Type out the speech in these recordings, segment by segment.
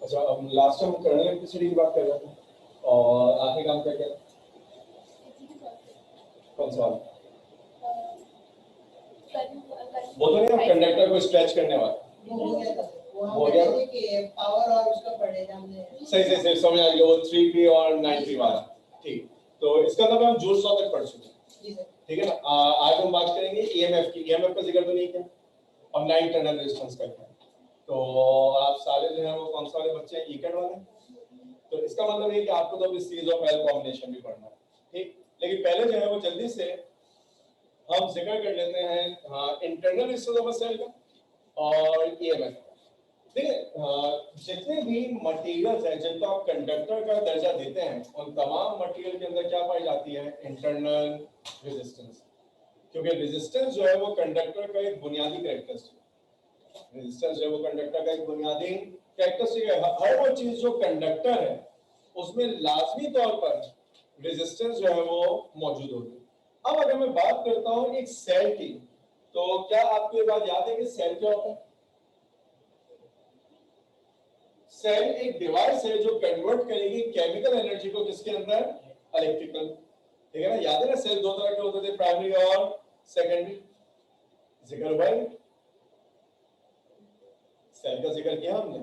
अच्छा, अब last time colonel electricity की बात कर रहे थे और आखिरी काम क्या क्या कौन सा वाला? वो तो नहीं, हम कंडक्टर को स्ट्रेच करने वाला हो गया पावर और उसका पढ़ेगा हमने। सही समझ आ गया, वो 3p और 9p वाला। ठीक, तो इसका मतलब हम जूल्स लॉ तक पढ़ चुके हैं, ठीक है ना। आज हम बात करेंगे ईएमएफ की। ईएमएफ का जिक्र तो नहीं किया और 9 टर्नल रेजिस्टेंस का किया। तो आप सारे जो है वो कौन सा वाले बच्चे हैं? ईकेट वाले। तो इसका मतलब है कि आपको तो अभी सीरीज ऑफ एल कॉम्बिनेशन भी पढ़ना है, ठीक। लेकिन पहले जो है वो जल्दी से हम जिक्र कर लेते हैं इंटरनल रेजिस्टेंस ऑफ सेल का और ईएमएफ। देखिए, जितने भी मटेरियल्स हैं जिनको आप कंडक्टर का दर्जा देते हैं, उन तमाम मटेरियल के अंदर क्या पाई जाती है? Internal resistance. क्योंकि रेजिस्टेंस जो है वो कंडक्टर का एक बुनियादी कैरेक्टरिस्टिक है। रेजिस्टेंस जो है वो कंडक्टर का एक बुनियादी कैरेक्टरिस्टिक है। हर वो चीज जो कंडक्टर है उसमें लाजमी तौर पर रेजिस्टेंस जो है वो मौजूद होगी। अब अगर मैं बात करता हूं एक सेल की, तो क्या आपको ये बात याद है कि सेल क्या होता है? सेल एक डिवाइस है जो कन्वर्ट करेगी केमिकल एनर्जी को किसके अंदर? इलेक्ट्रिकल। ठीक है ना, याद है ना, सेल दो तरह के होते थे, प्राइमरी और सेकेंडरी। जिक्र भाई, सेल का जिक्र किया हमने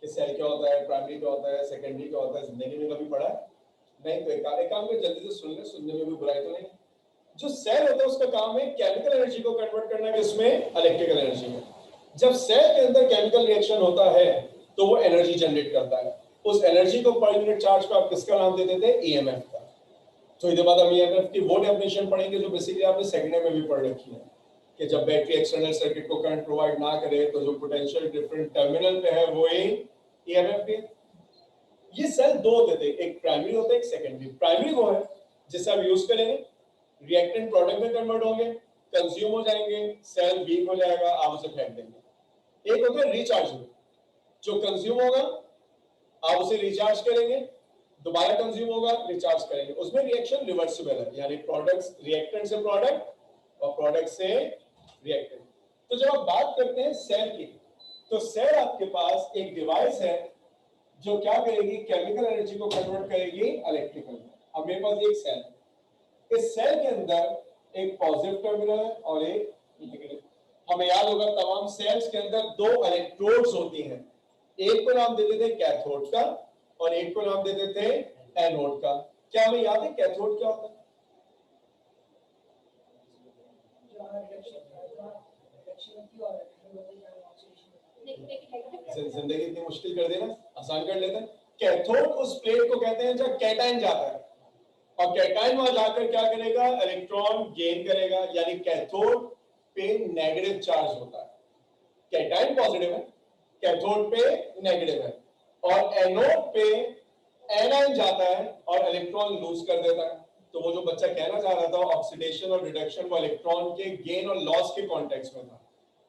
कि सेल क्या होता है, प्राइमरी क्या होता है, सेकेंडरी क्या होता है। जिंदगी में कभी पढ़ा है? नहीं। तो एक काम में जल्दी से सुन ले, सुनने में भी बुराई तो नहीं। जो सेल होता है उसका काम है केमिकल एनर्जी को कन्वर्ट करना है किसमें? इलेक्ट्रिकल एनर्जी में। जब सेल के अंदर केमिकल रिएक्शन होता है तो वो एनर्जी जनरेट करता है। उस एनर्जी को पर यूनिट चार्ज पे आप किसका नाम देते थे? ईएमएफ का। तो इसके बाद हम ईएमएफ की वो डेफिनेशन पढ़ेंगे जो बेसिकली आपने सेकेंड में भी पढ़ रखी है कि जब बैटरी एक्सटर्नल सर्किट को करंट प्रोवाइड ना करे तो जो पोटेंशियल डिफरेंट टर्मिनल पे है वो ही ईएमएफ है। ये सेल दो होते थे, एक प्राइमरी होता है, एक सेकेंडरी। प्राइमरी वो है जिसे आप यूज करेंगे, रिएक्टेंट प्रोडक्ट में कन्वर्ट होंगे, कंज्यूम हो जाएंगे, सेल वीक हो जाएगा, आप उसे फेंक देंगे। एक होता है रिचार्जेबल, जो कंज्यूम होगा आप उसे रिचार्ज करेंगे, दोबारा कंज्यूम होगा, रिचार्ज करेंगे। उसमें रिएक्शन रिवर्सिबल है, यानी प्रोडक्ट्स, रिएक्टेंट से प्रोडक्ट और प्रोडक्ट से रिएक्टेंट। तो जब आप बात करते हैं सेल की, तो सेल आपके पास एक डिवाइस है जो क्या करेगी? केमिकल एनर्जी को कन्वर्ट करेगी इलेक्ट्रिकल। अब मेरे पास एक सेल है, इस सेल के अंदर एक पॉजिटिव टर्मिनल है और एक नेगेटिव। हमें याद होगा तमाम सेल्स के अंदर दो इलेक्ट्रोड्स होती हैं, एक को नाम देते थे कैथोड का और एक को नाम देते थे एनोड का। क्या हमें याद है कैथोड क्या होता है? जिंदगी इतनी मुश्किल कर देना, आसान कर लेते हैं। कैथोड उस प्लेट को कहते हैं जहां कैटायन जाता है, और कैटायन वहां जाकर क्या करेगा? इलेक्ट्रॉन गेन करेगा, यानी कैथोड पे नेगेटिव चार्ज होता है। कैटायन पॉजिटिव है, कैथोड पे नेगेटिव है, और एनोड पे एनायन जाता है और इलेक्ट्रॉन लूज कर देता है। तो वो जो बच्चा कहना चाह रहा था ऑक्सीडेशन और रिडक्शन, वो इलेक्ट्रॉन के गेन और लॉस के कॉन्टेक्स्ट में था,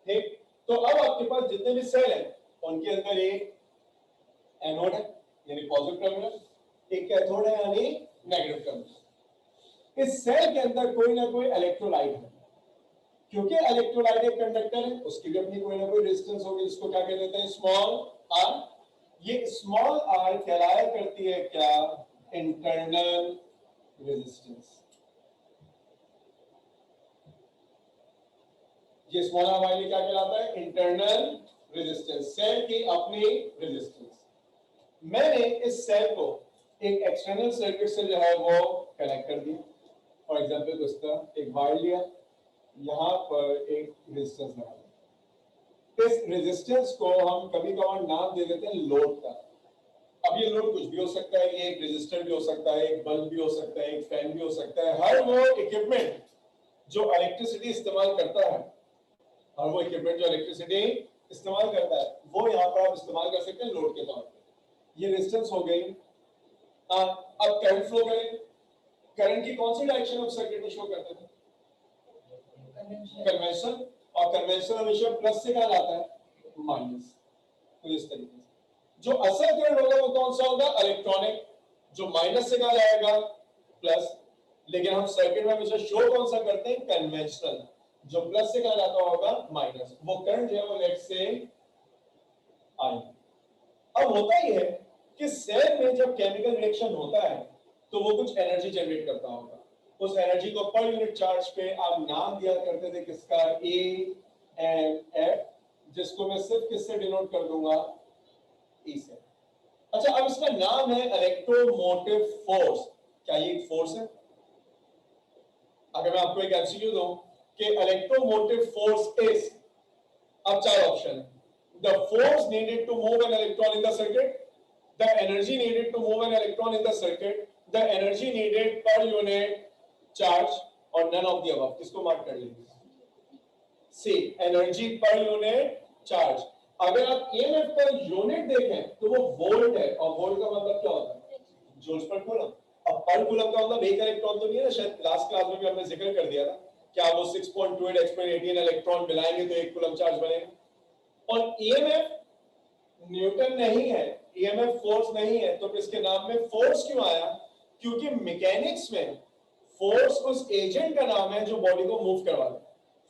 ठीक। तो अब आपके पास जितने भी सेल हैं उनके अंदर एक एनोड है यानी पॉजिटिव टर्मिनल, एक कैथोड है यानी नेगेटिव टर्मिनल। इस सेल के अंदर कोई ना कोई इलेक्ट्रोलाइट है, क्योंकि इलेक्ट्रोलाइट एक कंडक्टर है, उसकी भी अपनी कोई ना कोई रेजिस्टेंस होगी, जिसको क्या कह देते हैं? Small R. ये स्मॉल आर कहलाया करती है क्या? Internal resistance. ये स्मॉल आर वाली क्या कहलाता है? इंटरनल रेजिस्टेंस, सेल की अपनी रेजिस्टेंस। मैंने इस सेल को एक एक्सटर्नल सर्किट से जो है वो कनेक्ट कर दिया। फॉर एग्जांपल कुछ तरह एक वायर लिया, यहां पर एक रेजिस्टेंस लगा दिया। इस रेजिस्टेंस को हम कभी कभार नाम दे देते हैं लोड का। अब ये लोड कुछ भी हो सकता है, ये एक रेजिस्टर भी हो सकता है, एक बल्ब भी हो सकता है, एक फैन भी हो सकता है। हर वो इक्विपमेंट जो इलेक्ट्रिसिटी इस्तेमाल करता है, हर वो इक्विपमेंट जो इलेक्ट्रिसिटी इस्तेमाल करता है, वो यहाँ पर आप इस्तेमाल कर सकते हैं लोड के तौर पर। ये रेजिस्टेंस हो गई। अब करंट फ्लो करें, करंट की कौन सी डायरेक्शन हम सर्किट में शो करते थे? कन्वेंशन। और कन्वेंशन हमेशा प्लस से कहा जाता है माइनस। तो इस तरीके से जो असल करंट होगा वो कौन सा होगा? इलेक्ट्रॉनिक। जो माइनस से कहा जाएगा प्लस। लेकिन हम सर्किट में हमेशा शो कौन सा करते हैं? कन्वेंशनल। जो प्लस से कहा जाता होगा माइनस। वो करंट जो है वो लेट से आई, अब होता ही है कि सेल में जब केमिकल रिएक्शन होता है तो वो कुछ एनर्जी जनरेट करता होगा। उस एनर्जी को पर यूनिट चार्ज पे आप नाम दिया करते थे किसका, ए एंड एफ, जिसको मैं सिर्फ किससे डिनोट कर दूंगा, ई से। अच्छा, अब इसका नाम है इलेक्ट्रोमोटिव फोर्स। क्या ये एक फोर्स है? अगर मैं आपको एक एमसीक्यू दूं कि इलेक्ट्रोमोटिव फोर्स इज, अब चार ऑप्शन है। The force needed to move an electron in the circuit, the energy needed to move an electron in the circuit, the energy needed per unit charge, और none of the above। किसको mark कर लीजिए? सी, energy per unit charge. अगर आप EMF per unit देखें तो वो volt है, और वोल्ट का मतलब क्या होता है? Joules per coulomb. अब पर कूलम का मतलब एक इलेक्ट्रॉन तो नहीं है ना, शायद लास्ट क्लास में भी हमने जिक्र कर दिया था कि आप वो 6.28 10^18 इलेक्ट्रॉन मिलाएंगे तो एक कूलम चार्ज बनेगा। और ईएमएफ न्यूटन नहीं है, ईएमएफ फोर्स नहीं है, तो इसके नाम में फोर्स क्यों आया? क्योंकि मैकेनिक्स में फोर्स उस एजेंट का नाम है जो बॉडी को मूव करवा दे।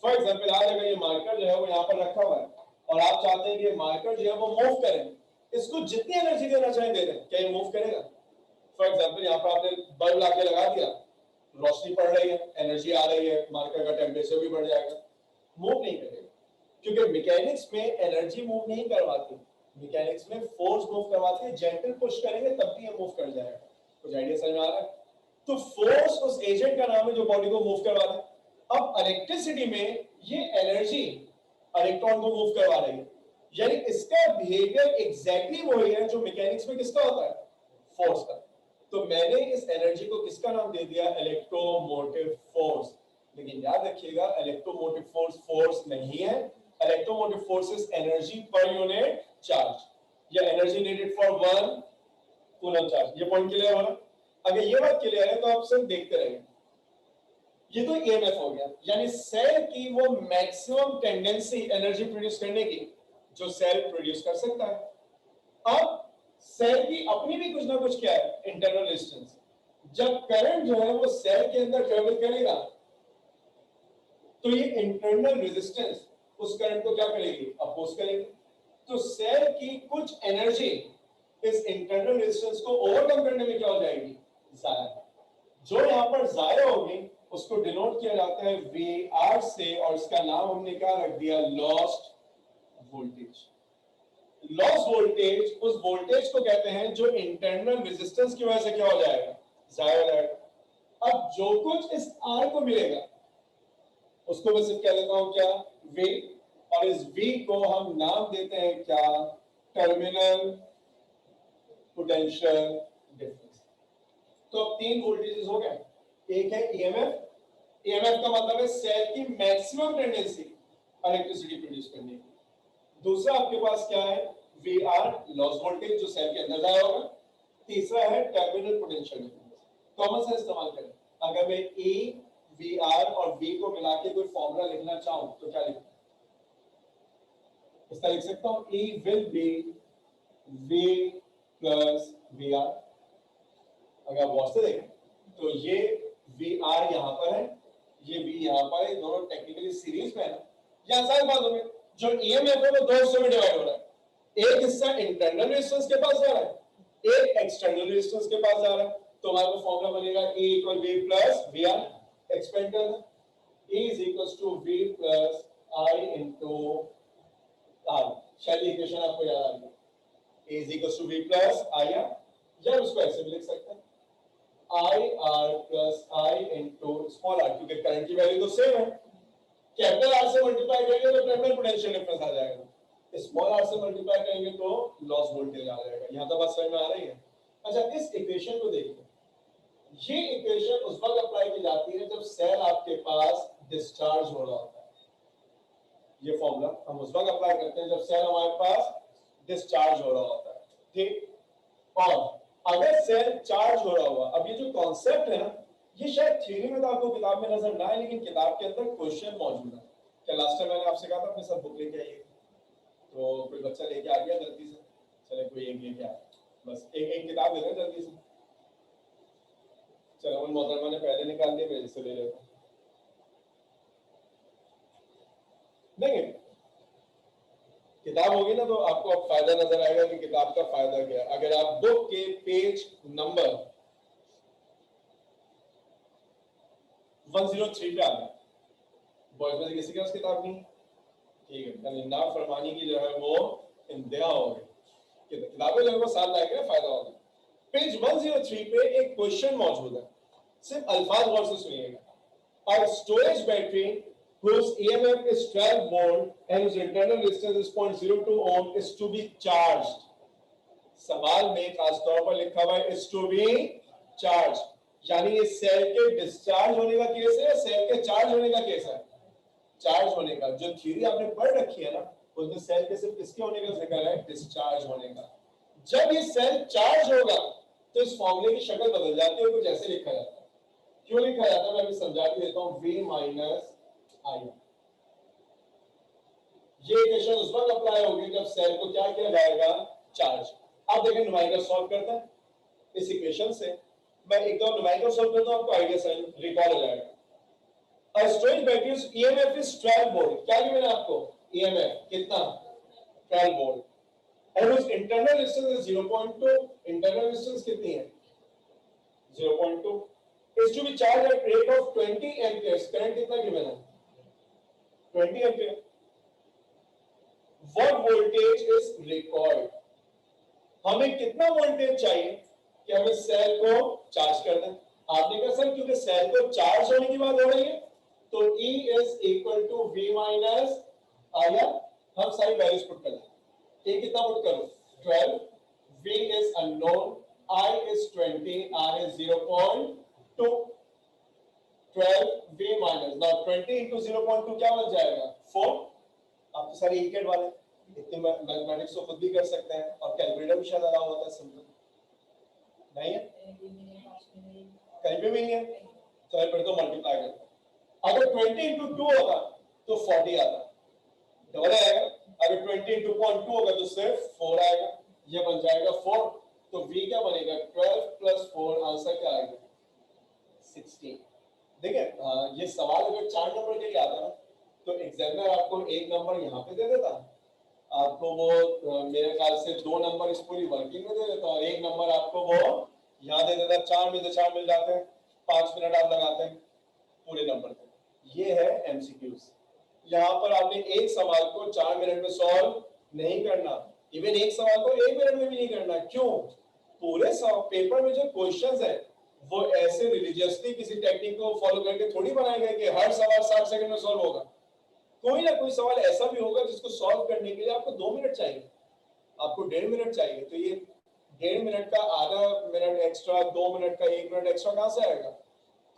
फॉर एग्जांपल, आज अगर ये मार्कर जो है वो यहाँ पर रखा हुआ है और आप चाहते हैं कि ये मार्कर जो है वो मूव करे, इसको जितनी एनर्जी देना चाहें दे दें, क्या ये मूव करेगा? फॉर एग्जांपल, यहाँ पर आपने बल्ब लाके लगा दिया, रोशनी पड़ रही है, एनर्जी आ रही है, मार्कर का टेम्परेचर भी बढ़ जाएगा, मूव नहीं करेगा। क्योंकि मैकेनिक्स में एनर्जी मूव नहीं करवाती, मैकेनिक्स में फोर्स मूव करवाती है। जेंटल पुश करेंगे तब भी ये मूव कर जाएगा। कुछ आइडिया समझ में आ रहा है? तो फोर्स उस एजेंट का नाम है जो बॉडी को मूव करवा दे। अब इलेक्ट्रिसिटी में ये एनर्जी इलेक्ट्रॉन को मूव करवा रही है, यानी इसका बिहेवियर एग्जैक्टली वही है जो मैकेनिक्स में किसका होता है, फोर्स का। तो मैंने इस एनर्जी को किसका नाम दे दिया, इलेक्ट्रोमोटिव फोर्स। लेकिन याद रखिएगा, इलेक्ट्रोमोटिव फोर्स फोर्स नहीं है। Electromotive force is energy per unit charge, या energy needed for 1 coulomb charge. ये पॉइंट क्लियर हो रहा है? अगर ये बात क्लियर है तो आप सिर्फ देखते रहेंगे। ये तो ईएमएफ हो गया, यानी सेल की वो मैक्सिमम टेंडेंसी एनर्जी प्रोड्यूस करने की जो सेल प्रोड्यूस कर सकता है। अब सेल की अपनी भी कुछ ना कुछ क्या है, इंटरनल रेजिस्टेंस। जब करंट जो है वो सेल के अंदर ट्रेवल करेगा तो ये इंटरनल रेजिस्टेंस उस करंट को क्या करेगी, अपोज करेगी। तो सेल की कुछ एनर्जी इस इंटरनल रेजिस्टेंस को ओवरकम करने में क्या हो जाएगी, जाया। जो यहां पर जाया होगी उसको डिनोट किया जाता है VR से, और इसका नाम हमने क्या रख दिया, लॉस्ट वोल्टेज। लॉस वोल्टेज उस वोल्टेज को कहते हैं जो इंटरनल रेजिस्टेंस की वजह से क्या हो जाएगा, जाया हो जाएगा। अब जो कुछ इस R को मिलेगा उसको मैं सिर्फ कह देता हूं क्या, V, और इस V को हम नाम देते हैं क्या, टर्मिनल पोटेंशियल डिफरेंस। तो अब तीन वोल्टेजेस हो गए। एक है ईएमएफ, ईएमएफ का मतलब है सेल की मैक्सिमम टेंडेंसी इलेक्ट्रिसिटी प्रोड्यूस करने की। दूसरा आपके पास क्या है, VR, लॉस वोल्टेज जो सेल के अंदर जाया होगा। तीसरा है terminal potential difference. Common sense इस्तेमाल करें, अगर मैं E, VR और V को मिला के कोई फॉर्मूला लिखना चाहूं तो क्या लिखूं, इस तरह लिख सकता हूं, E will be V plus VR। अगर आप वॉच से देखें तो ये VR यहां पर है, ये V यहां पर है, दोनों टेक्निकली सीरीज में है ना। ये आसान बात होगी, जो ईएमएफ है वो दो हिस्सों में डिवाइड हो रहा है। एक हिस्सा इंटरनल रेजिस्टेंस के पास जा रहा है, एक एक्सटर्नल रेजिस्टेंस के पास जा रहा है। तो हमारे को फॉर्मूला बनेगा E equal V plus VR। Expand करना, E is equals to V plus I into R। शायद इक्वेशन आपको याद आ गई, E is equals to V plus IR, या उसको ऐसे भी लिख सकते हैं IR plus I into small r, क्योंकि करंट की वैल्यू तो सेम है। कैपिटल R से मल्टीप्लाई करेंगे तो टर्मिनल पोटेंशियल डिफरेंस आ जाएगा, स्मॉल r से मल्टीप्लाई करेंगे तो लॉस वोल्टेज आ जाएगा। यहां तक बात समझ में आ रही है? अच्छा, इस इक्वेशन को देखिए, ये इक्वेशन उस वक्त अप्लाई की जाती है जब सेल आपके पास डिस्चार्ज हो रहा होता है। ये फॉर्मूला हम उस वक्त अप्लाई करते हैं जब सेल हमारे पास डिस्चार्ज हो रहा होता है, ठीक। और अगर सेल चार्ज हो रहा हुआ, अब ये जो कॉन्सेप्ट है ना, ये शायद थ्योरी में तो आपको किताब में नजर ना आए, लेकिन किताब के अंदर क्वेश्चन मौजूद है। क्या लास्ट टाइम मैंने आपसे कहा था अपने साथ बुक लेके आइए, तो कोई बच्चा लेके आ गया जल्दी से, चले कोई एक लेके आया, बस एक किताब ले लें जल्दी से। चलो, उन मोहतरमा ने पहले निकाल दिया, मेरे से ले लेता नहीं। किताब होगी ना तो आपको अब फायदा नजर आएगा कि किताब का फायदा क्या है। अगर आप बुक के पेज नंबर 103 पे आ गए, बॉयज में से किसी के पास किताब नहीं, ठीक है, यानी ना फरमानी की जो है वो इंतहा हो गई कि किताबें जो है वो साथ लाएंगे, फायदा होगा। पेज 103 पे एक क्वेश्चन मौजूद है, सिर्फ अल्फाज गौर से सुनिएगा। A storage battery whose EMF is 12 volt and whose internal resistance is 0.02 ohm is to be charged. सवाल में खास तौर पर लिखा हुआ है is to be charged, यानी ये सेल के डिस्चार्ज होने का केस है या सेल के चार्ज होने का केस है? चार्ज होने का। जो थ्योरी आपने पढ़ रखी है ना, उसमें सेल के सिर्फ किसके होने का जिक्र है? डिस्चार्ज होने का। जब ये सेल चार्ज होगा तो इस फॉर्मूले की शक्ल बदल जाती है, कुछ ऐसे लिखा जाता है। क्यों लिखा जाता है मैं अभी समझा के देता हूं। V माइनस आई, ये इक्वेशन उस वक्त अप्लाई होगी जब सेल को क्या किया जाएगा? चार्ज। अब देखें न्यूमेरिकल सॉल्व करते हैं इस इक्वेशन से। मैं एक दो न्यूमेरिकल सॉल्व करता हूं, आपको आइडिया से रिकॉल हो जाएगा। A storage battery's EMF is 12 volt, क्या लिया मैंने आपको? EMF कितना? 12 volt, and whose internal resistance is 0.2, internal resistance कितनी है? 0.2, is to be charged at rate of 20 amperes। Current कितना गिवन है? 20 ampere. What voltage is required? हमें कितना वोल्टेज चाहिए कि हमें सेल को चार्ज कर दें? आपने कहा सर क्योंकि सेल को चार्ज होने की बात हो रही है तो E is equal to V minus आया, हम सारी वैल्यूज पुट कर दें। E कितना पुट करो? 12, V is unknown, I is 20, R is 0.2, 12 V minus, now 20 into 0.2 क्या बन जाएगा? 4। आप तो सारे इक्वेट वाले, इतने मैथमेटिक्स तो खुद भी कर सकते हैं और कैलकुलेटर भी शायद अलाउ होता है। सिंपल नहीं है, कहीं पे भी नहीं है, चलो फिर तो मल्टीप्लाई करते हैं। अगर 20 into 2 होगा तो 40 आता, डबल आएगा। अगर 20 into 0.2 होगा तो सिर्फ 4 आएगा, ये बन जाएगा 4। तो V क्या बनेगा? 12 plus 4, आंसर क्या आएगा? 16। देखिए ये सवाल अगर 4 नंबर के लिए आता ना तो एग्जामिनर आपको एक नंबर यहाँ पे दे देता, आपको वो मेरे ख्याल से 2 नंबर इस पूरी वर्किंग में दे देता और एक नंबर आपको वो यहाँ दे देता। 4 में से 4 मिल जाते हैं, 5 मिनट आप लगाते हैं पूरे नंबर पे। ये है एमसीक्यूज। यहाँ पर आपने एक सवाल को 4 मिनट में सॉल्व नहीं करना, इवन एक सवाल को 1 मिनट में भी नहीं करना। क्यों? पूरे पेपर में जो क्वेश्चंस है वो ऐसे रिलीजियसली किसी टेक्निक को फॉलो करके थोड़ी बनाए गए कि हर सवाल 60 सेकंड में सॉल्व होगा। कोई ना कोई सवाल ऐसा भी होगा जिसको सॉल्व करने के लिए आपको 2 मिनट चाहिए, आपको 1.5 मिनट चाहिए। तो ये 1.5 मिनट का आधा मिनट एक्स्ट्रा, 2 मिनट का 1 मिनट एक्स्ट्रा कहां से आएगा?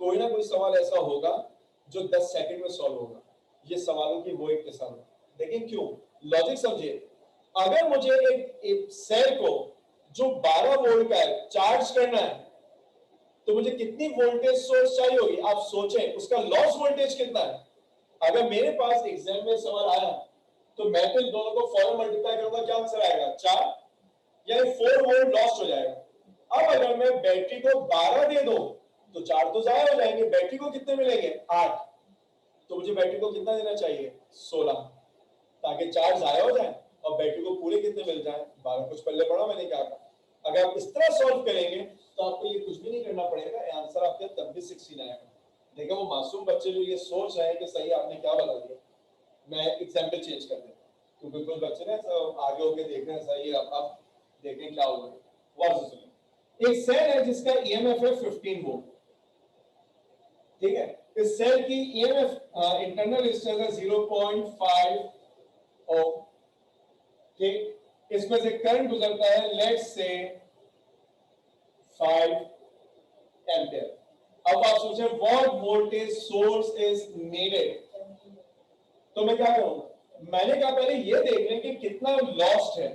कोई ना कोई सवाल ऐसा होगा जो 10 सेकंड में सॉल्व होगा। ये सवालों की वो एक किस्म है। लेकिन क्यों? लॉजिक समझिए। अगर मुझे एक सेल को जो 12 वोल्ट का है चार्ज करना है तो मुझे कितनी वोल्टेज सोर्स चाहिए होगी? आप सोचें उसका लॉस वोल्टेज कितना है। अगर मेरे पास एग्जाम में सवाल आया तो मैं तो इन दोनों को फौरन मल्टीप्लाई करूंगा, क्या आंसर आएगा? 4, यानी 4 वोल्ट लॉस्ट हो जाएगा। अब अगर मैं बैटरी को 12 दे दूं तो 4 तो जाया हो जाएंगे, बैटरी को कितने मिलेंगे? 8। तो मुझे बैटरी को कितना देना चाहिए? 16, ताकि चार्ज जाया हो जाए और बैटरी को पूरे कितने मिल जाए? 12। कुछ पहले पढ़ा मैंने क्या कहा। अगर आप इस तरह सॉल्व करेंगे तो आपको ये कुछ भी नहीं करना पड़ेगा, आंसर आपके तब भी 16 आएगा। देखो वो मासूम बच्चे जो ये सोच रहे हैं कि सही आपने क्या बता दिया, मैं एग्जांपल चेंज कर देता हूं क्योंकि कुछ बच्चे ना आगे होके देख रहे हैं सही, अब देखें क्या होगा। गौर से सुनिए। एक सेल है जिसका ईएमएफ है 15 वोल्ट, ठीक है। इस सेल की ईएमएफ इंटरनल रेजिस्टेंस है 0.5 ओम, ठीक। इसमें से करंट गुजरता है लेट्स से 5 एम्पियर। अब आप सोचें what voltage source is needed, तो मैं क्या करूंगा? मैंने कहा पहले ये देख लें कि कितना लॉस्ट है,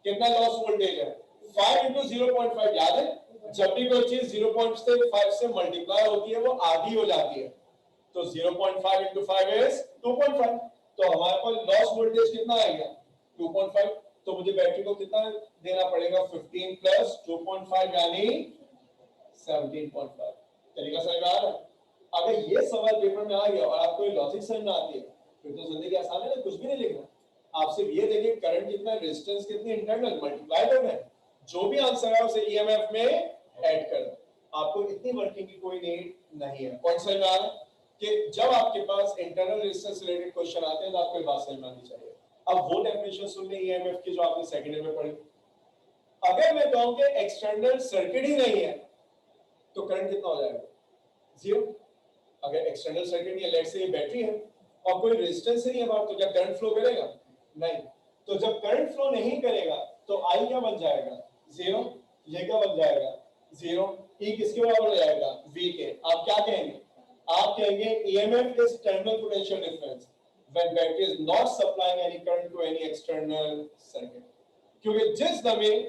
कितना लॉस वोल्टेज है। 5 into 0.5 याद है, जब भी कोई चीज 0.5 से मल्टीप्लाई होती है वो आधी हो जाती है, तो 0.5 into 5 is 2.5। तो हमारे पास लॉस वोल्टेज कितना आएगा? 2.5। तो मुझे बैटरी को कितना देना पड़ेगा? 15 plus 2.5 यानी 17.5। तरीका समझ में आ रहा है? अगर ये सवाल पेपर में आ गया और आपको ये लॉजिक समझ में आती है फिर तो जिंदगी आसान है ना, कुछ भी नहीं लिखना। आप सिर्फ ये देखिए करंट कितना है, रेजिस्टेंस कितनी, इंटरनल मल्टीप्लाई करना है, जो भी आंसर है उसे ईएमएफ में ऐड करना। आपको इतनी वर्किंग की कोई नीड नहीं है। पॉइंट समझ में आ रहा है कि जब आपके पास इंटरनल रेजिस्टेंस रिलेटेड क्वेश्चन आते हैं तो आपको बात समझ में आनी चाहिए। अब वो डेफिनेशन सुन ले ईएमएफ की जो आपने सेकंड ईयर में पढ़ी। अगर मैं कहूं कि एक्सटर्नल सर्किट ही नहीं है तो करंट कितना हो जाएगा, जीरो। अगर एक्सटर्नल सर्किट नहीं है, लेट्स से ये बैटरी है और कोई रेजिस्टेंस नहीं है बाहर, तो क्या करंट फ्लो करेगा, नहीं। तो जब करंट फ्लो नहीं करेगा तो आई क्या बन जाएगा, जीरो। ये क्या बन जाएगा, जीरो। ई किसके बराबर हो जाएगा, वी के। आप क्या कहेंगे, आप कहेंगे EMF is terminal potential difference when battery is not supplying any current to any external circuit. क्योंकि जिस समय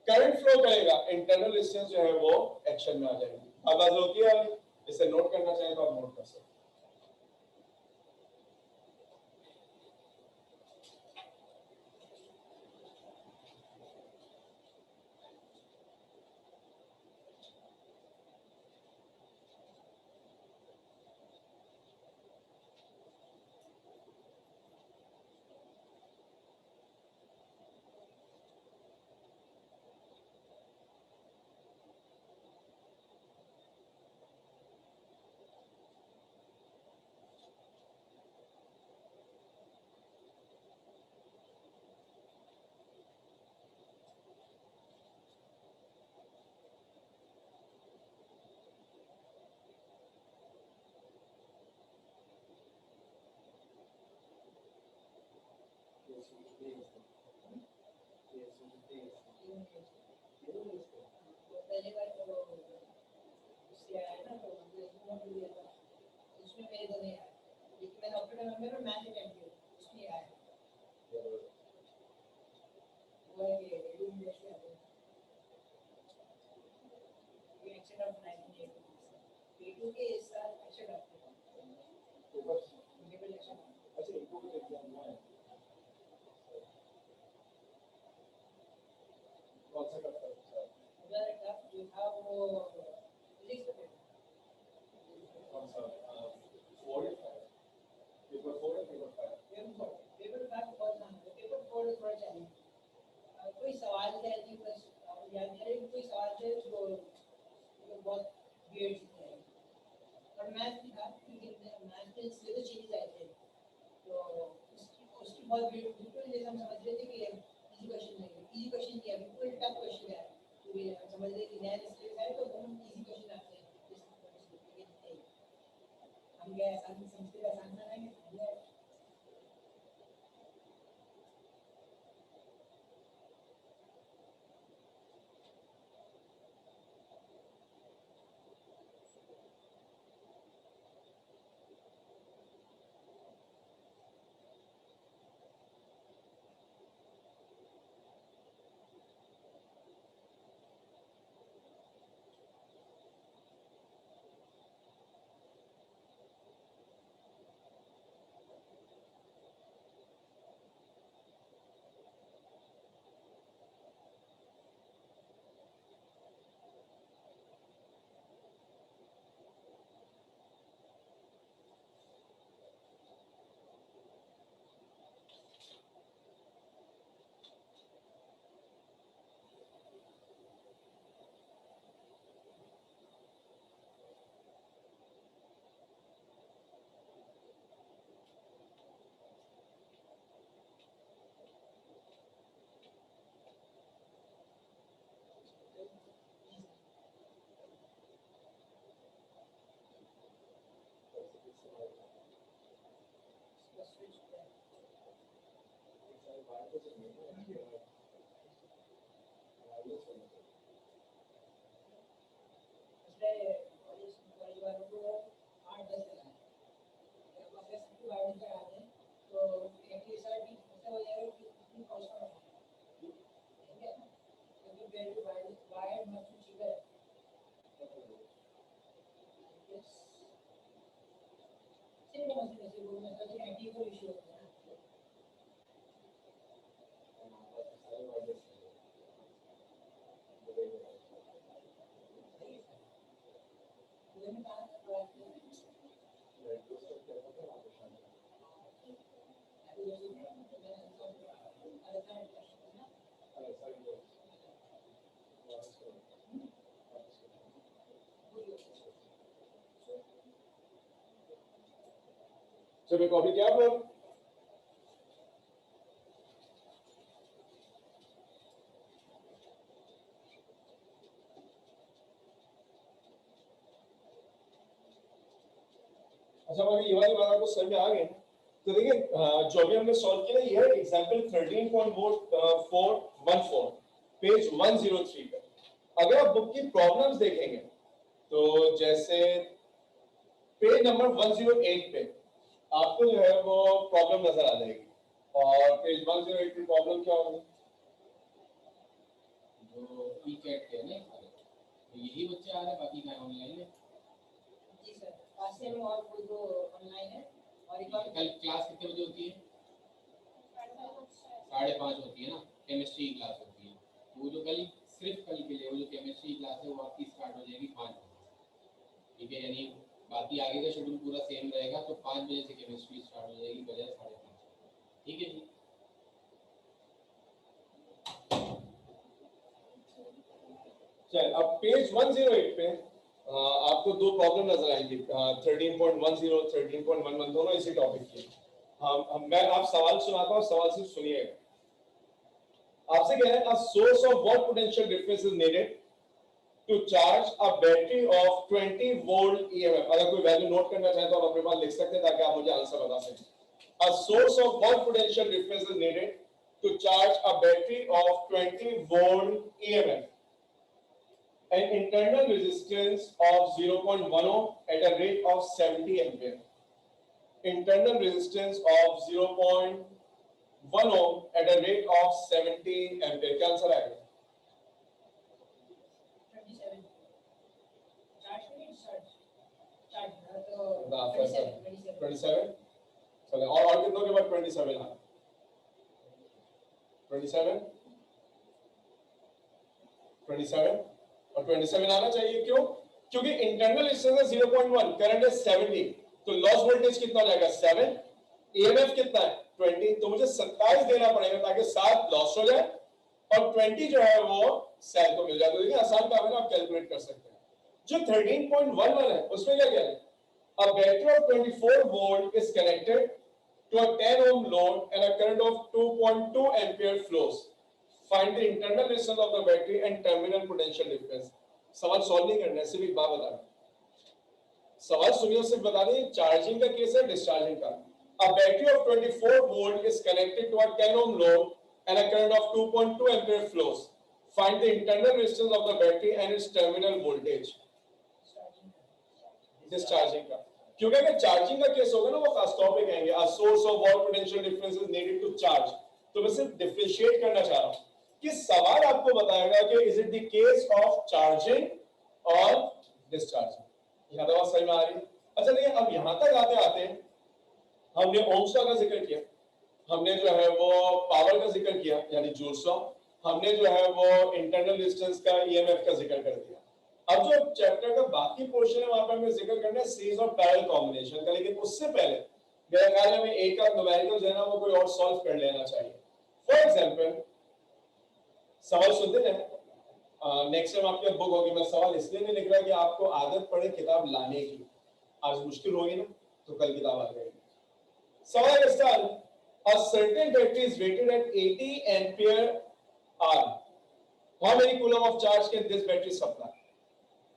करंट फ्लो करेगा इंटरनल रेजिस्टेंस जो है वो एक्शन में आ जाएगी। अब बात होती है, इसे नोट करना चाहे तो आप नोट कर सकते हैं। पहले बार तो उससे आया ना, तो मतलब लिया था, उसमें मेरे को नहीं आया, लेकिन मैंने ऑपरेटर नंबर में मैथ अटेम्प्ट किया, उसमें आया। वो है कि रेडियो इंडस्ट्री आ गई, ये एक्सेंट ऑफ 1980 P2 के इस साल एक्सेंट ऑफ केबल एक्सेंट। अच्छा, इनको भी एग्जाम हुआ है, कौन सा करता है उधर का जो था वो फिजिक्स का पेपर, कौन सा, 4 या 5, पेपर 4 या पेपर 5? पेपर का बहुत नाम है, पेपर 4 थोड़ा चैलेंज। कोई सवाल है जी, बस याद करें कि कोई सवाल है जो मतलब बहुत वियर्ड सा है, और मैथ भी था, लेकिन मैथ में से तो चीज़ आए थे, तो उसकी बहुत बिल्कुल जैसे हम समझ रहे थे कि इजी क्वेश्चन नहीं है, इजी क्वेश्चन नहीं है, बिल्कुल टफ क्वेश्चन है, तो ये समझ रहे कि नया स्किल्स है तो हम इजी क्वेश्चन आते हैं, लेकिन नहीं, हम क्या आसान समझते हैं, आसान बनाएंगे। चलो कॉपी किया आप लोग? अच्छा बाकी ये वाली बात आपको समझ में आ गई? तो देखिए जो भी हमने सॉल्व किया ये है एग्जांपल 13.414 पेज 103 पे। अगर आप बुक की प्रॉब्लम्स देखेंगे तो जैसे पेज नंबर 108 पे आपको जो है वो प्रॉब्लम नजर आ जाएगी। और पेज 108 की प्रॉब्लम क्या होगी? जो पीकेट के ना सारे, तो यही बच्चे आ रहे हैं, बाकी क्या ऑनलाइन है? जी सर, आज से और वो जो ऑनलाइन है और एक और कल क्लास कितने बजे होती है? 5:30 होती है ना, केमिस्ट्री की क्लास होती है। तो वो जो कल, सिर्फ कल के लिए वो जो केमिस्ट्री की क्लास है वो आपकी स्टार्ट हो जाएगी 5 बजे। ठीक है, यानी बाकी आगे का शेड्यूल पूरा सेम रहेगा, तो 5 बजे से केमिस्ट्री स्टार्ट हो जाएगी बजाय 5:30। ठीक है जी। चल अब पेज 108 पे आपको दो प्रॉब्लम नजर आएंगी 13.10 13.11 दोनों इसी टॉपिक की। मैं आप सवाल सुनाता हूँ, सवाल सिर्फ सुनिएगा। आपसे कह रहे हैं a source of what potential difference is needed to charge a battery of 20 volt EMF। अगर कोई वैल्यू नोट करना चाहे तो आप अपने पास लिख सकते हैं ताकि आप मुझे आंसर बता सकें। A source of what potential difference is needed to charge a battery of 20 volt EMF? An internal resistance of 0.1 ohm at a rate of 70 ampere. Internal resistance of 0.1 ohm at a rate of 70 ampere. क्या answer आएगा? 27 charge करें charge charge तो 27 चले और कितनों के बाद 27 है? 27 और 27 आना चाहिए। क्यों? क्योंकि इंटरनल रेजिस्टेंस है 0.1, करंट है 70, तो लॉस वोल्टेज कितना हो जाएगा 7, ईएमएफ कितना है 20, तो मुझे 27 देना पड़ेगा ताकि 7 लॉस हो जाए और 20 जो है वो सेल को मिल जाए। तो देखिए आसान काम है ना, आप कैलकुलेट कर सकते हैं। जो 13.11 है उसमें क्या कह रहे हैं? A battery of 24 volt is connected to a 10 ohm load and a current of 2.2 ampere flows. Find the internal resistance of the battery and terminal potential difference. सवाल सॉल्व नहीं करना है, सिर्फ एक बात बता रहा हूं। सवाल सुनिए, सिर्फ बता दें चार्जिंग का केस है डिस्चार्जिंग का। A battery of 24 volt is connected to a 10 ohm load and a current of 2.2 ampere flows. Find the internal resistance of the battery and its terminal voltage. Discharging का, क्योंकि अगर charging का case होगा ना वो खास तौर पे कहेंगे a source of what potential difference is needed to charge। तो मैं सिर्फ डिफरेंशिएट करना चाह रहा हूं कि सवाल आपको बताएगा कि is it the case of charging और डिस्चार्जिंग। यहां तक बात समझ में आ रही है? अच्छा देखिए अब यहां तक आते आते हमने ओम्स लॉ का जिक्र किया, हमने जो है वो पावर का जिक्र किया यानी जूल्स लॉ, हमने जो है वो इंटरनल रेजिस्टेंस का ईएमएफ का जिक्र कर दिया। अब जो चैप्टर का बाकी पोर्शन है वहां पर हमें जिक्र करना है सीरीज और पैरेलल कॉम्बिनेशन का, लेकिन उससे पहले मेरा ख्याल है हमें एक आध न्यूमेरिकल जो है ना वो कोई और सॉल्व कर लेना चाहिए। फॉर एग्जांपल सवाल सुनते हैं, नेक्स्ट टाइम आपकी बुक होगी, मैं सवाल इसलिए नहीं लिख रहा कि आपको आदत पड़े किताब लाने की, आज मुश्किल होगी ना तो कल किताब आ जाएगी। सवाल कैसा है? A certain battery is rated at 80 ampere hour. How many coulomb of charge can this battery supply?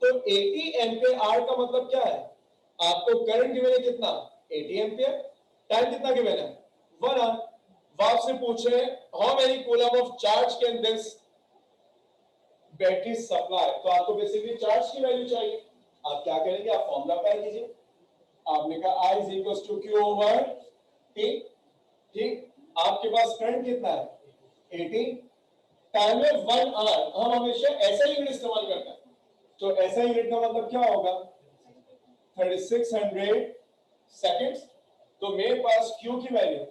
तो 80 एम्पियर आर का मतलब क्या है? आपको करंट गिवन है कितना 80 एम्पियर, टाइम कितना गिवन है 1 आवर। वो आपसे पूछ रहे हैं how many coulomb of charge can this battery supply. तो आपको बेसिकली चार्ज की वैल्यू चाहिए। आप क्या करेंगे? आप फॉर्मूला अप्लाई कीजिए। आपने कहा I is equals to Q over T। ठीक, आपके पास करंट कितना है 80, टाइम है 1 आवर। हम हमेशा ऐसा यूनिट इस्तेमाल करते हैं, तो ऐसा यूनिट का मतलब क्या होगा 3600 सेकंड्स। तो मेरे पास Q की वैल्यू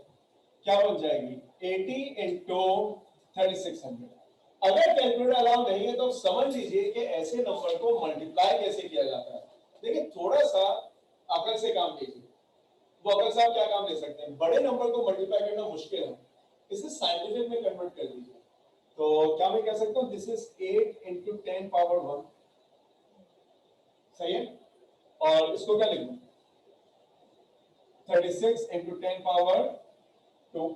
क्या बन जाएगी 80 into 3600। अगर कैलकुलेटर अलाउ नहीं है तो समझ लीजिए कि ऐसे नंबर को मल्टीप्लाई कैसे किया जाता है। देखिए थोड़ा सा अकल से काम लीजिए। वो अकल से आप क्या काम ले सकते हैं? बड़े नंबर को मल्टीप्लाई करना मुश्किल है, इसे साइंटिफिक में कन्वर्ट कर दीजिए। तो क्या मैं कह सकता हूं दिस इज 8 into 10 power 1, सही है। और इसको क्या लिखूं 36 into 10 पावर 2।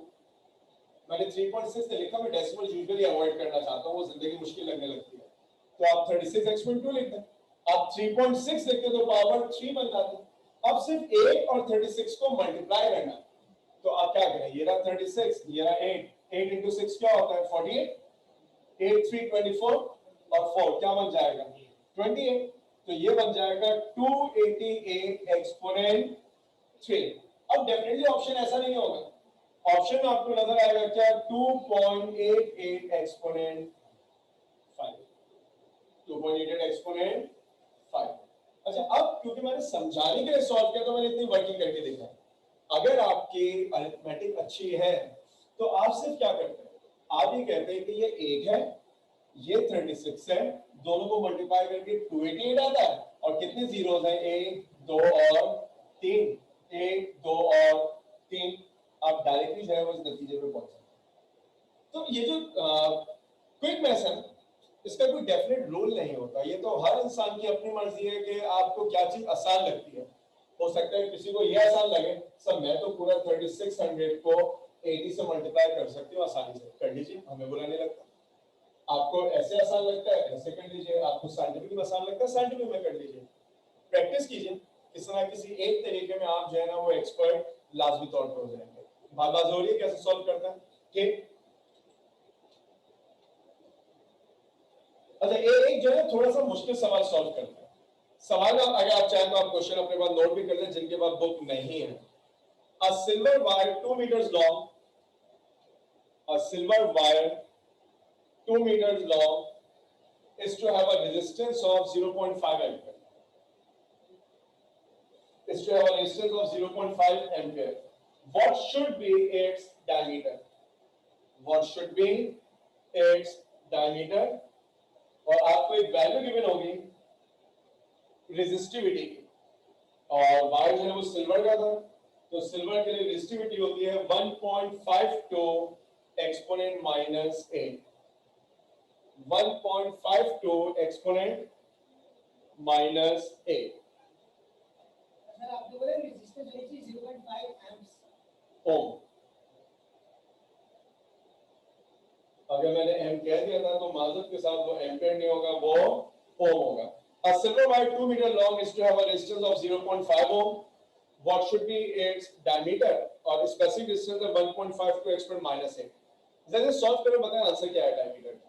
मैंने 3.6 से लिखा, मैं डेसिमल यूजुअली अवॉइड करना चाहता हूँ, वो जिंदगी मुश्किल लगने लगती है। तो आप 36 एक्सपोनेंट 2 लिख दें, आप 3.6 लिखते तो पावर 3 बन जाती। अब सिर्फ 8 और 36 को मल्टीप्लाई करना, तो आप क्या करें, ये रहा 36, ये रहा 8, 8 into 6 क्या होता है 48, 8 3 24 और 4 क्या बन जाएगा 28। तो ये बन जाएगा 288 एक्सपोनेंट 3। अब डेफिनेटली ऑप्शन ऐसा नहीं होगा, ऑप्शन में आपको नजर आएगा क्या 2.88 एक्सपोनेंट 5, 2.88 एक्सपोनेंट 5। अच्छा, अब क्योंकि मैंने समझाने के लिए सॉल्व किया तो मैंने इतनी वर्किंग करके देखा। अगर आपकी अरिथमेटिक अच्छी है तो आप सिर्फ क्या करते हैं, आप ये कहते हैं कि ये 8 है, ये 36 है, दोनों को मल्टीप्लाई करके 288 आता है, और कितने जीरोस हैं 1 2 और 3, 1 2 और 3। आप डायरेक्टली जो है वो इस नतीजे पे पहुंच सकते हैं। तो ये जो क्विक मैथ्स है, इसका कोई डेफिनेट रूल नहीं होता, ये तो हर इंसान की अपनी मर्जी है कि आपको क्या चीज आसान लगती है। हो सकता है किसी को ये आसान लगे, सब मैं तो पूरा 3600 को 80 से मल्टीप्लाई कर सकती हूँ आसानी से, कर लीजिए, हमें बुरा नहीं लगता। आपको ऐसे आसान लगता है ऐसे कर लीजिए, आपको साइंटिफिक में आसान लगता है साइंटिफिक में कर लीजिए। प्रैक्टिस कीजिए, किसी ना किसी एक तरीके में आप जो है ना वो एक्सपर्ट लाजमी तौर पर हो जाएंगे। बात हो रही है कैसे सॉल्व करते हैं, ठीक। अच्छा, एक जो है थोड़ा सा मुश्किल सवाल सॉल्व करते हैं। सवाल अगर आप चाहें तो आप क्वेश्चन अपने पास नोट भी कर लें जिनके पास बुक नहीं है। A silver wire 2 meters long, a silver wire 2 meters long is to have a resistance of 0.5 ampere. Is to have a resistance of 0.5 ampere. What should be its diameter? What should be its diameter? और आपको एक value given होगी resistivity की, और wire जो है वो silver का था, तो सिल्वर के लिए रेजिस्टिविटी होती है 1.52 exponent minus 8, 1.52 exponent minus 8। Sir आपने बोला रेजिस्टेंस होनी चाहिए 0.5 एम्प्स ओम। अगर मैंने एम कह दिया था तो माजरत के साथ वो एम्पेयर नहीं होगा, वो ओम होगा। A silver wire 2 meter long is to have a resistance of 0.5 ohm. What should be its diameter? और specific distance है 1.52 exponent minus 8। जैसे सॉल्व करें, बताएं आंसर क्या है डायमीटर का।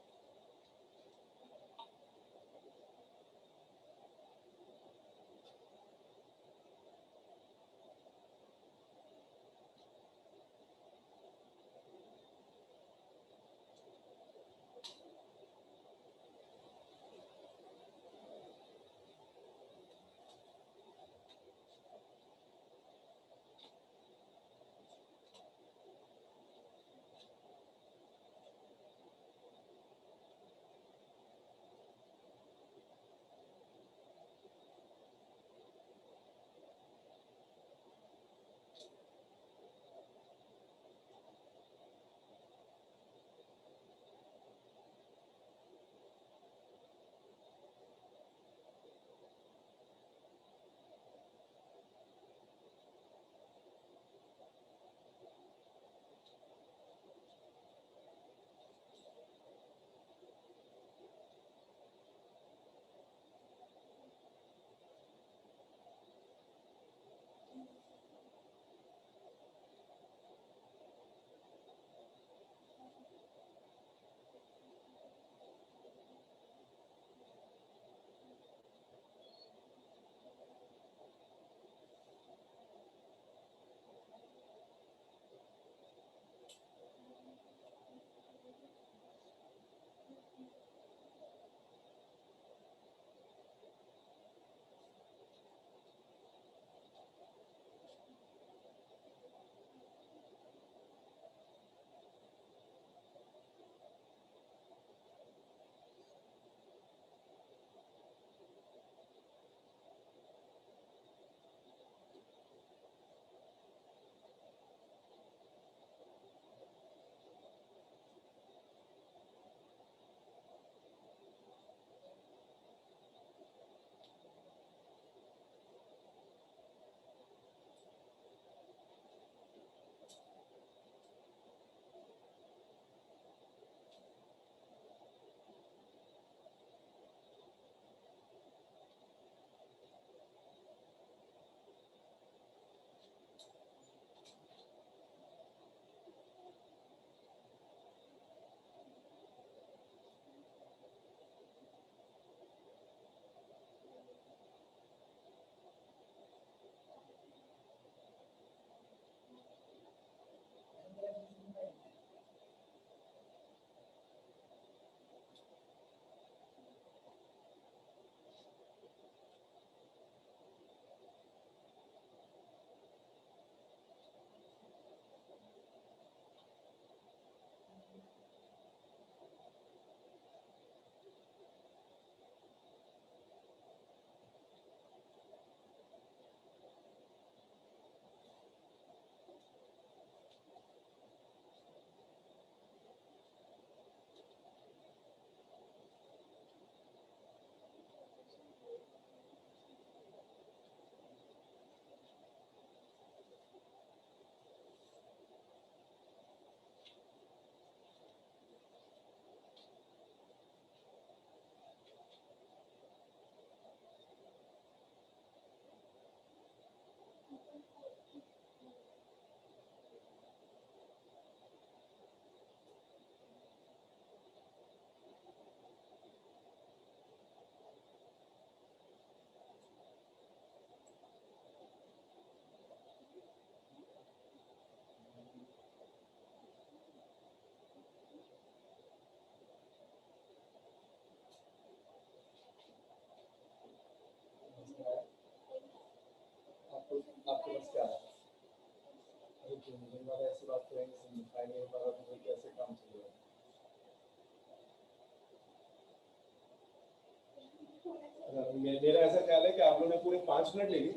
5 मिनट ले ली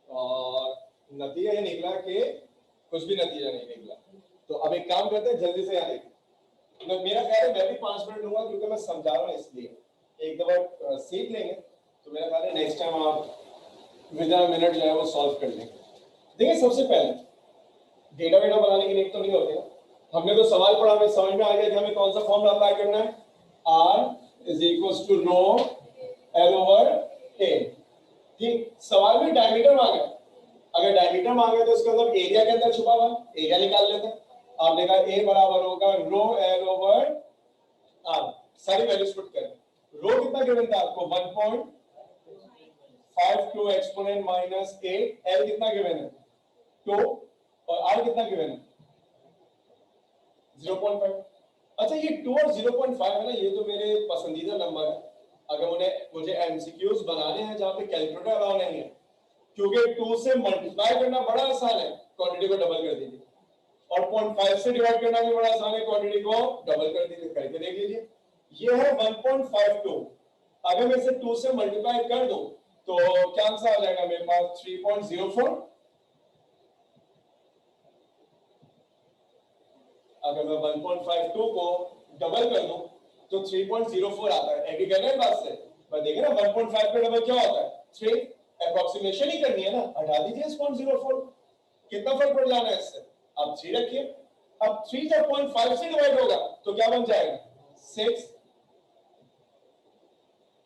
और नतीजा ये निकला कि कुछ भी नतीजा नहीं निकला। तो अब एक काम करते हैं, जल्दी से यहाँ देखिए। तो मेरा ख्याल है मैं भी 5 मिनट लूंगा क्योंकि मैं समझा रहा हूँ, इसलिए एक दफा सीख लेंगे तो मेरा ख्याल है नेक्स्ट टाइम आप विद इन मिनट जो है वो सॉल्व कर लेंगे। देखिए सबसे पहले डेटा वेटा बनाने की नीड तो नहीं होती ना, हमने तो सवाल पढ़ा, हमें समझ में आ गया कि हमें कौन सा फॉर्मूला अप्लाई करना है, R is equals to rho L over A। ठीक, सवाल में डायमीटर मांगा, अगर डायमीटर मांगे तो इसका मतलब एरिया के अंदर छुपा हुआ एरिया निकाल लेते हैं। आपने कहा A बराबर होगा रो L ओवर R, सारी वैल्यूज पुट करें। रो कितना गिवन था आपको 1.52 एक्सपोनेंट माइनस 8, L कितना गिवन है 2 और R कितना गिवन है 0.5। अच्छा ये 2 और 0.5 है ना, ये तो मेरे पसंदीदा नंबर है। अगर मुझे एमसीक्यूज बनाने हैं जहां पे कैलकुलेटर अलाउ नहीं है, क्योंकि 2 से मल्टीप्लाई करना बड़ा आसान है, क्वांटिटी को डबल कर दीजिए, और 0.5 से डिवाइड करना भी बड़ा आसान है, क्वांटिटी को डबल कर दीजिए। करके देख लीजिए, ये है 1.52। अगर मैं इसे 2 से मल्टीप्लाई कर दूं तो क्या आंसर आ जाएगा मेरे पास 3.04। अगर मैं 1.52 को डबल कर दूं तो 3.04 आता है। एग्री करना है बात से, पर देखिए ना 1.5 पे डबल क्या होता है 3, अप्रोक्सीमेशन ही करनी है ना, हटा दीजिए इस 0.04, कितना फर्क पड़ जाना है इससे। अब 3 रखिए, अब 3 जब 0.5 से डिवाइड होगा तो क्या बन जाएगा 6,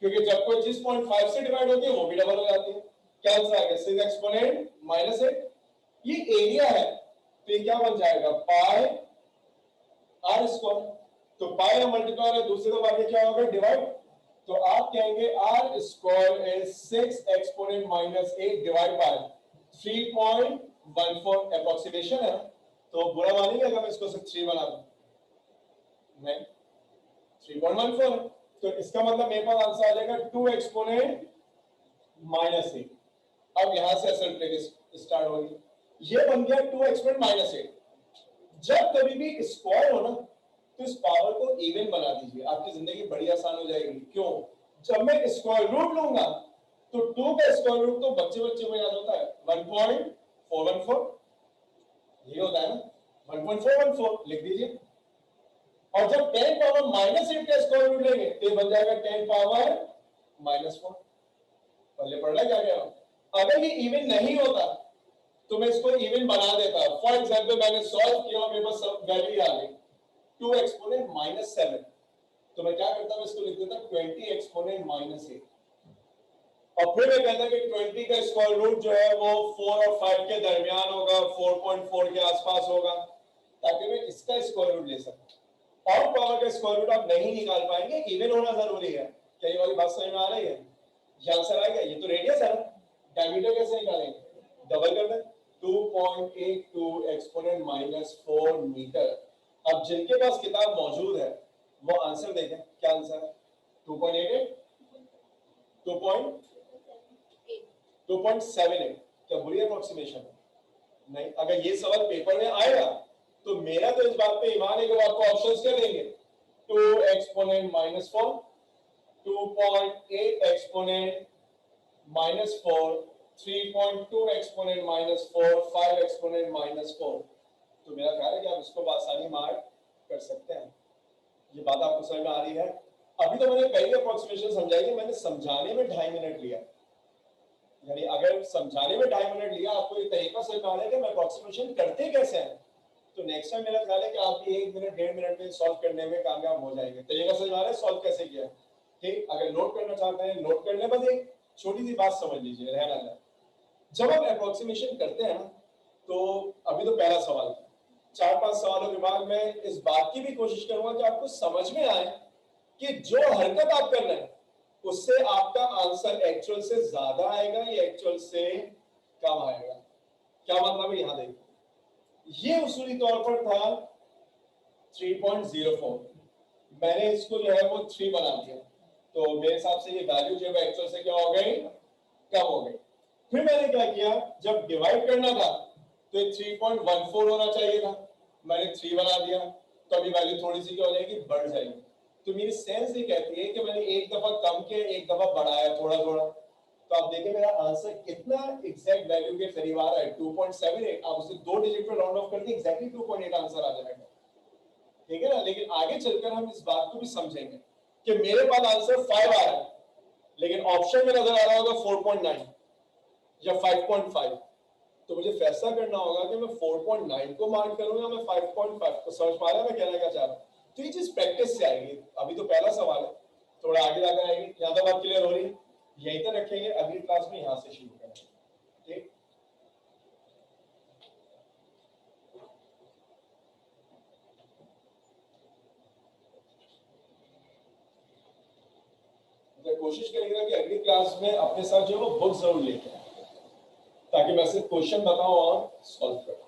क्योंकि जब कोई चीज 0.5 से डिवाइड होती है वो भी डबल हो जाती है। क्या आंसर आएगा 6 एक्सपोनेंट माइनस 8। ये एरिया है तो ये क्या बन जाएगा पाई आर स्क्वायर। तो पाई और मल्टीप्लाई है, दूसरे तो आगे क्या होगा डिवाइड, तो आप कहेंगे R square is 6 exponent minus 8 divide by 3.14। Approximation है तो बुरा मानेंगे अगर मैं इसको सिर्फ 3 बना दूं, नहीं 3.14 है, तो इसका मतलब मेरे पास आंसर आ जाएगा 2 एक्सपोनेंट माइनस 8। अब यहां से असल ट्रिक स्टार्ट होगी, ये बन गया 2 एक्सपोनेंट माइनस 8। जब कभी भी स्क्वायर हो ना तो इस पावर को इवन बना दीजिए, आपकी जिंदगी बड़ी आसान हो जाएगी। क्यों, जब मैं स्क्वायर रूट लूंगा तो 2 का स्क्वायर रूट तो बच्चे में याद होता है 1.414, ये होता है ना 1.414, लिख दीजिए। और जब 10 पावर माइनस 8 का स्क्वायर रूट लेंगे तो ये बन जाएगा 10 पावर माइनस 4। पहले पढ़ रहा क्या क्या। अगर ये इवन नहीं होता तो मैं इसको इवन बना देता। फॉर एग्जांपल मैंने सॉल्व किया, मेरे पास सब वैल्यू आ गई 2 एक्सपोनेंट माइनस 7, तो मैं क्या करता, मैं इसको लिख देता 20 एक्सपोनेंट माइनस 8, और फिर मैं कहता कि 20 का स्क्वायर रूट जो है वो 4 और 5 के दरमियान होगा, 4.4 के आसपास होगा, ताकि मैं इसका स्क्वायर रूट ले सकूं। और पावर का स्क्वायर रूट आप नहीं निकाल पाएंगे, इवन होना जरूरी है। क्या ये वाली बात समझ में आ रही है? ये आंसर आ गया, ये तो रेडियस है ना, डायमीटर कैसे निकालेंगे, डबल कर दें 2.82 एक्सपोनेंट माइनस 4 मीटर। अब जिनके पास किताब मौजूद है वो आंसर देखें, क्या आंसर है 2.88 2.78। क्या बुरी अप्रोक्सीमेशन? नहीं। अगर ये सवाल पेपर में आएगा तो मेरा तो इस बात पे ईमान है कि आपको ऑप्शंस क्या देंगे, 2 exponent minus 4, 2.8 exponent minus 4, 3.2 exponent minus 4, 5 exponent minus 4। तो मेरा ख्याल है कि आप इसको आसानी मार्क कर सकते हैं। ये बात आपको समझ में आ रही है? अभी तो मैंने पहली अप्रोक्सीमेशन समझाई है, मैंने समझाने में 2.5 मिनट लिया, यानी अगर समझाने में 2.5 मिनट लिया, आपको ये तरीका समझ में आ रहा है कि मैं अप्रोक्सीमेशन करते कैसे हैं, तो नेक्स्ट टाइम मेरा ख्याल है कि आप ये 1 मिनट 1.5 मिनट में सॉल्व करने में कामयाब हो जाएंगे। तरीका समझ में आ रहा है सॉल्व कैसे किया? ठीक, अगर नोट करना चाहते हैं नोट कर लें, बस एक छोटी सी बात समझ लीजिए, रहना जाए। जब हम अप्रोक्सीमेशन करते हैं ना, तो अभी तो पहला सवाल था, 4-5 सवालों के बाद मैं इस बात की भी कोशिश करूंगा कि आपको समझ में आए कि जो हरकत आप कर रहे हैं उससे आपका आंसर एक्चुअल से ज्यादा आएगा या एक्चुअल से कम आएगा। क्या मतलब है, यहां देखिए, ये उसूली तौर पर था 3.04, मैंने इसको जो है वो 3 बना दिया, तो मेरे हिसाब से ये वैल्यू जो है एक्चुअल से क्या हो गई, कम हो गई। फिर मैंने क्या किया, जब डिवाइड करना था तो 3.14 होना चाहिए था, मैंने 3 बना दिया, तो अभी वैल्यू थोड़ी सी क्या हो जाएगी, बढ़ जाएगी। तो मेरी सेंस ये कहती है कि मैंने एक दफा कम किया, एक दफा बढ़ाया थोड़ा थोड़ा, तो आप देखें मेरा आंसर कितना एग्जैक्ट वैल्यू के करीब आ रहा है 2.78। आप उसे 2 डिजिट पे राउंड ऑफ कर दिए एग्जैक्टली 2.8 आंसर आ जाएगा, ठीक है ना। लेकिन आगे चलकर हम इस बात को भी समझेंगे कि मेरे पास आंसर 5 आ रहा है लेकिन ऑप्शन में नजर आ रहा होगा 4.9 या 5.5, तो मुझे फैसला करना होगा कि मैं 4.9 को मार्क करूं या मैं 5.5 को। समझ पा रहा है मैं कहना क्या चाह रहा हूं। तो ये चीज प्रैक्टिस से आएगी। अभी तो पहला सवाल है, थोड़ा आगे जाकर आएगी। यहां तक बात क्लियर हो रही है, यहीं तक रखेंगे, अगली क्लास में यहां से शुरू करेंगे, ठीक। तो कोशिश करेंगे कि अगली क्लास में अपने साथ जो है वो बुक जरूर लेके आए, ताकि मैं सिर्फ क्वेश्चन बताऊं और सॉल्व करूं।